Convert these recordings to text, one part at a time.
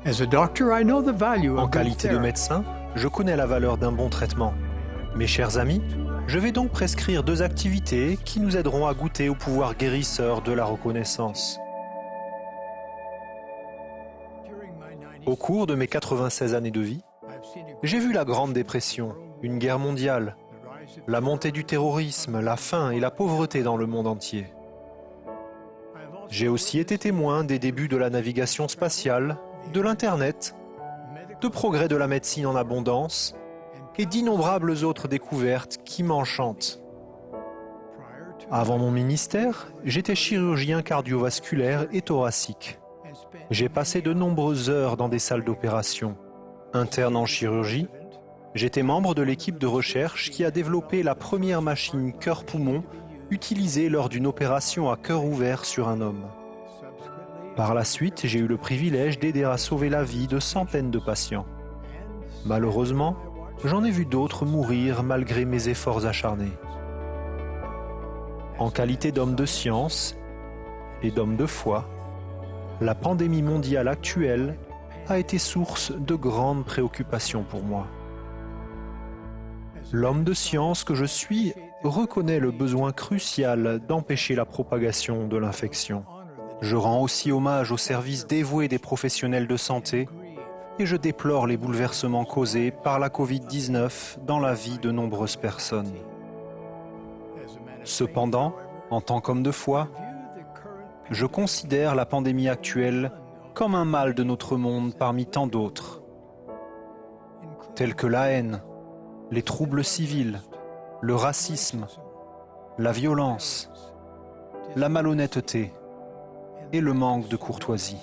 As a doctor, I know the value En of good qualité de therapy. médecin, je connais la valeur d'un bon traitement. Mes chers amis, je vais donc prescrire 2 activités qui nous aideront à goûter au pouvoir guérisseur de la reconnaissance. Au cours de mes 96 années de vie, j'ai vu la Grande Dépression, une guerre mondiale, la montée du terrorisme, la faim et la pauvreté dans le monde entier. J'ai aussi été témoin des débuts de la navigation spatiale, de l'Internet, de progrès de la médecine en abondance et d'innombrables autres découvertes qui m'enchantent. Avant mon ministère, j'étais chirurgien cardiovasculaire et thoracique. J'ai passé de nombreuses heures dans des salles d'opération. Interne en chirurgie, j'étais membre de l'équipe de recherche qui a développé la première machine cœur-poumon utilisée lors d'une opération à cœur ouvert sur un homme. Par la suite, j'ai eu le privilège d'aider à sauver la vie de centaines de patients. Malheureusement, j'en ai vu d'autres mourir malgré mes efforts acharnés. En qualité d'homme de science et d'homme de foi, la pandémie mondiale actuelle a été source de grandes préoccupations pour moi. L'homme de science que je suis reconnaît le besoin crucial d'empêcher la propagation de l'infection. Je rends aussi hommage au service dévoué des professionnels de santé et je déplore les bouleversements causés par la Covid-19 dans la vie de nombreuses personnes. Cependant, en tant qu'homme de foi, je considère la pandémie actuelle comme un mal de notre monde parmi tant d'autres, tels que la haine, les troubles civils, le racisme, la violence, la malhonnêteté et le manque de courtoisie.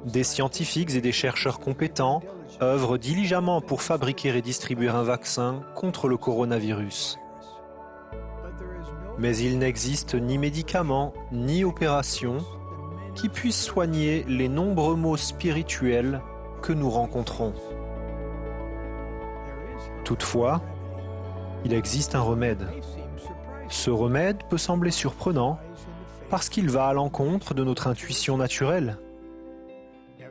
Des scientifiques et des chercheurs compétents œuvrent diligemment pour fabriquer et distribuer un vaccin contre le coronavirus. Mais il n'existe ni médicaments ni opérations qui puissent soigner les nombreux maux spirituels que nous rencontrons. Toutefois, il existe un remède. Ce remède peut sembler surprenant parce qu'il va à l'encontre de notre intuition naturelle.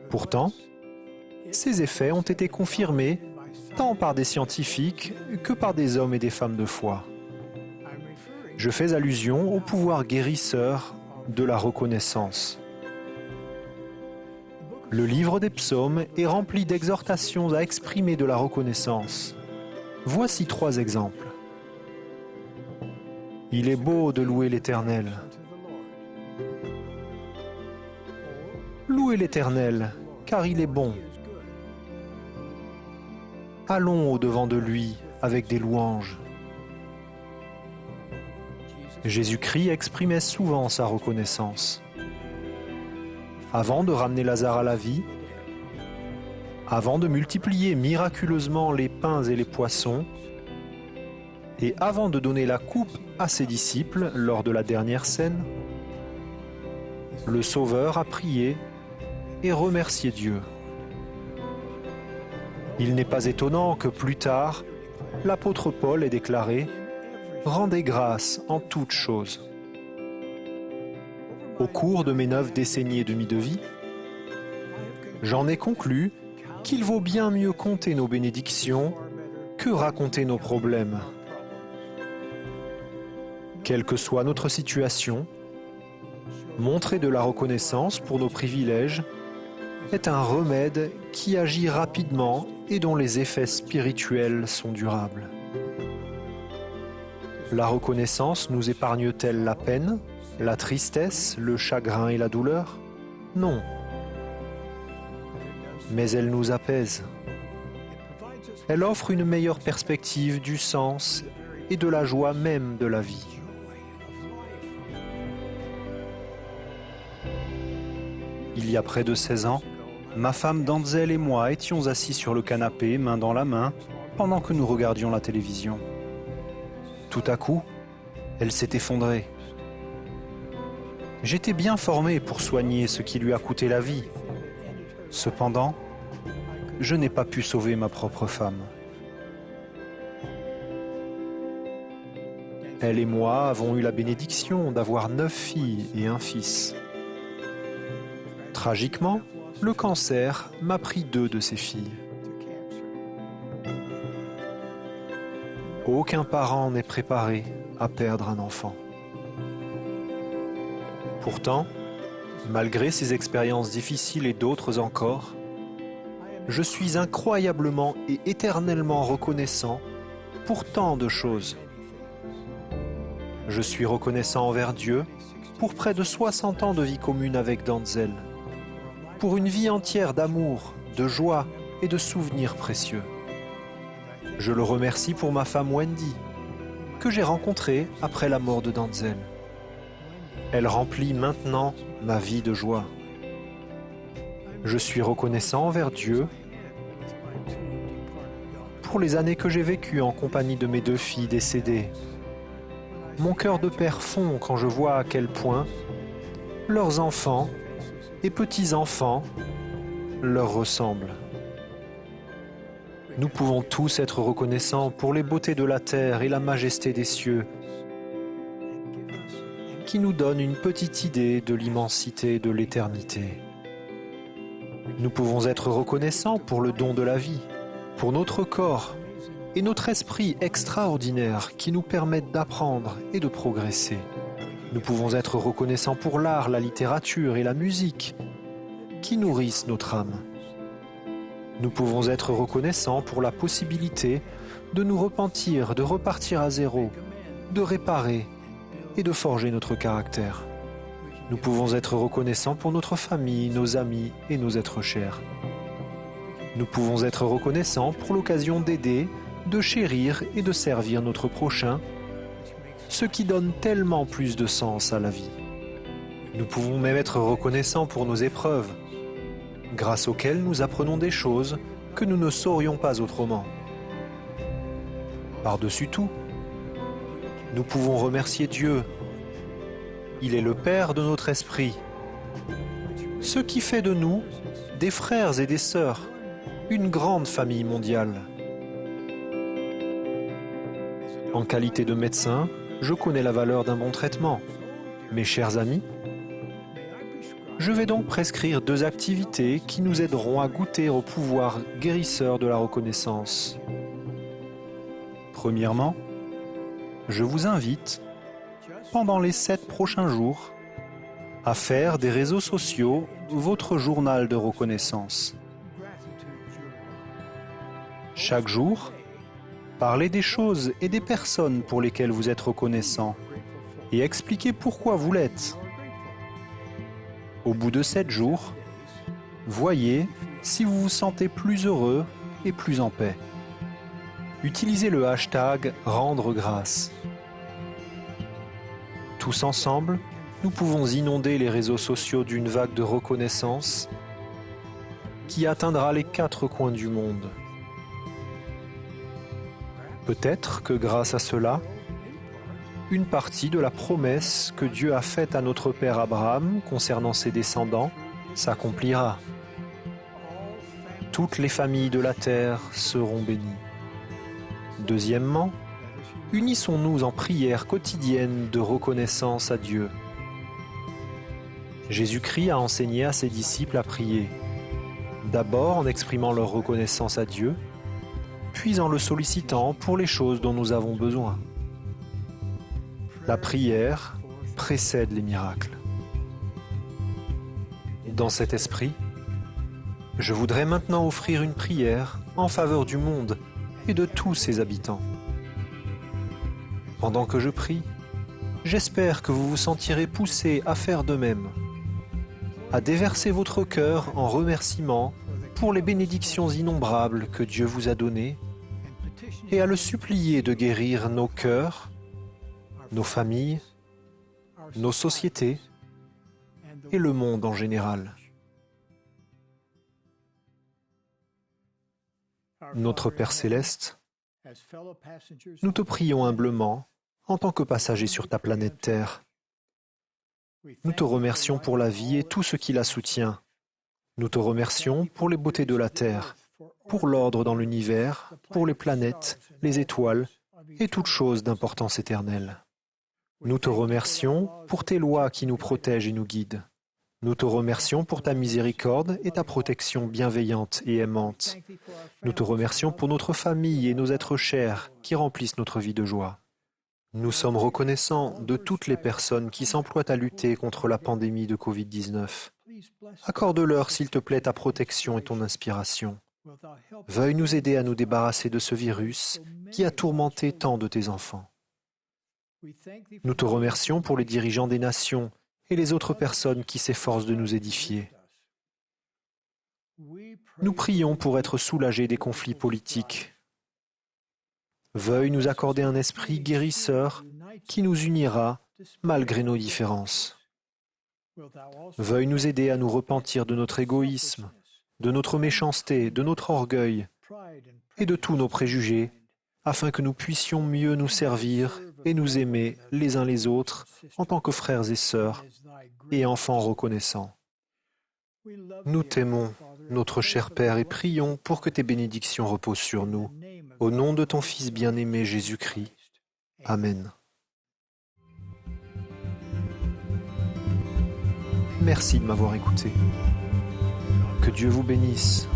Pourtant, ses effets ont été confirmés tant par des scientifiques que par des hommes et des femmes de foi. Je fais allusion au pouvoir guérisseur de la reconnaissance. Le livre des psaumes est rempli d'exhortations à exprimer de la reconnaissance. Voici 3 exemples. Il est beau de louer l'Éternel. Louez l'Éternel, car il est bon. Allons au-devant de lui avec des louanges. Jésus-Christ exprimait souvent sa reconnaissance. Avant de ramener Lazare à la vie, avant de multiplier miraculeusement les pains et les poissons, et avant de donner la coupe à ses disciples lors de la dernière scène, le Sauveur a prié et remercié Dieu. Il n'est pas étonnant que plus tard, l'apôtre Paul ait déclaré « Rendez grâce en toutes choses ». Au cours de mes 9 décennies et demie de vie, j'en ai conclu qu'il vaut bien mieux compter nos bénédictions que raconter nos problèmes. Quelle que soit notre situation, montrer de la reconnaissance pour nos privilèges est un remède qui agit rapidement et dont les effets spirituels sont durables. La reconnaissance nous épargne-t-elle la peine, la tristesse, le chagrin et la douleur? Non. Mais elle nous apaise. Elle offre une meilleure perspective du sens et de la joie même de la vie. Il y a près de 16 ans, ma femme Danzel et moi étions assis sur le canapé, main dans la main, pendant que nous regardions la télévision. Tout à coup, elle s'est effondrée. J'étais bien formé pour soigner ce qui lui a coûté la vie. Cependant, je n'ai pas pu sauver ma propre femme. Elle et moi avons eu la bénédiction d'avoir 9 filles et un fils. Tragiquement, le cancer m'a pris 2 de ses filles. Aucun parent n'est préparé à perdre un enfant. Pourtant, malgré ces expériences difficiles et d'autres encore, je suis incroyablement et éternellement reconnaissant pour tant de choses. Je suis reconnaissant envers Dieu pour près de 60 ans de vie commune avec Denzel, pour une vie entière d'amour, de joie et de souvenirs précieux. Je le remercie pour ma femme Wendy, que j'ai rencontrée après la mort de Denzel. Elle remplit maintenant ma vie de joie. Je suis reconnaissant envers Dieu pour les années que j'ai vécues en compagnie de mes 2 filles décédées. Mon cœur de père fond quand je vois à quel point leurs enfants et petits-enfants leur ressemblent. Nous pouvons tous être reconnaissants pour les beautés de la terre et la majesté des cieux, qui nous donnent une petite idée de l'immensité de l'éternité. Nous pouvons être reconnaissants pour le don de la vie, pour notre corps et notre esprit extraordinaire qui nous permettent d'apprendre et de progresser. Nous pouvons être reconnaissants pour l'art, la littérature et la musique qui nourrissent notre âme. Nous pouvons être reconnaissants pour la possibilité de nous repentir, de repartir à zéro, de réparer et de forger notre caractère. Nous pouvons être reconnaissants pour notre famille, nos amis et nos êtres chers. Nous pouvons être reconnaissants pour l'occasion d'aider, de chérir et de servir notre prochain, ce qui donne tellement plus de sens à la vie. Nous pouvons même être reconnaissants pour nos épreuves, grâce auxquelles nous apprenons des choses que nous ne saurions pas autrement. Par-dessus tout, nous pouvons remercier Dieu. Il est le Père de notre esprit, ce qui fait de nous des frères et des sœurs, une grande famille mondiale. En qualité de médecin, je connais la valeur d'un bon traitement. Mes chers amis, je vais donc prescrire 2 activités qui nous aideront à goûter au pouvoir guérisseur de la reconnaissance. Premièrement, je vous invite, pendant les 7 prochains jours, à faire des réseaux sociaux votre journal de reconnaissance. Chaque jour, parlez des choses et des personnes pour lesquelles vous êtes reconnaissant et expliquez pourquoi vous l'êtes. Au bout de 7 jours, voyez si vous vous sentez plus heureux et plus en paix. Utilisez le hashtag « Rendre grâce ». Tous ensemble, nous pouvons inonder les réseaux sociaux d'une vague de reconnaissance qui atteindra les 4 coins du monde. Peut-être que grâce à cela, une partie de la promesse que Dieu a faite à notre père Abraham concernant ses descendants s'accomplira. Toutes les familles de la terre seront bénies. Deuxièmement, unissons-nous en prière quotidienne de reconnaissance à Dieu. Jésus-Christ a enseigné à ses disciples à prier, d'abord en exprimant leur reconnaissance à Dieu, puis en le sollicitant pour les choses dont nous avons besoin. La prière précède les miracles. Dans cet esprit, je voudrais maintenant offrir une prière en faveur du monde et de tous ses habitants. Pendant que je prie, j'espère que vous vous sentirez poussé à faire de même, à déverser votre cœur en remerciement pour les bénédictions innombrables que Dieu vous a données et à le supplier de guérir nos cœurs, nos familles, nos sociétés et le monde en général. Notre Père Céleste, nous te prions humblement en tant que passagers sur ta planète Terre. Nous te remercions pour la vie et tout ce qui la soutient. Nous te remercions pour les beautés de la Terre, pour l'ordre dans l'univers, pour les planètes, les étoiles et toutes choses d'importance éternelle. Nous te remercions pour tes lois qui nous protègent et nous guident. Nous te remercions pour ta miséricorde et ta protection bienveillante et aimante. Nous te remercions pour notre famille et nos êtres chers qui remplissent notre vie de joie. Nous sommes reconnaissants de toutes les personnes qui s'emploient à lutter contre la pandémie de Covid-19. Accorde-leur, s'il te plaît, ta protection et ton inspiration. Veuille nous aider à nous débarrasser de ce virus qui a tourmenté tant de tes enfants. Nous te remercions pour les dirigeants des nations et les autres personnes qui s'efforcent de nous édifier. Nous prions pour être soulagés des conflits politiques. Veuille nous accorder un esprit guérisseur qui nous unira malgré nos différences. Veuille nous aider à nous repentir de notre égoïsme, de notre méchanceté, de notre orgueil et de tous nos préjugés, afin que nous puissions mieux nous servir et nous aimer les uns les autres en tant que frères et sœurs et enfants reconnaissants. Nous t'aimons, notre cher Père, et prions pour que tes bénédictions reposent sur nous. Au nom de ton Fils bien-aimé Jésus-Christ. Amen. Merci de m'avoir écouté. Que Dieu vous bénisse.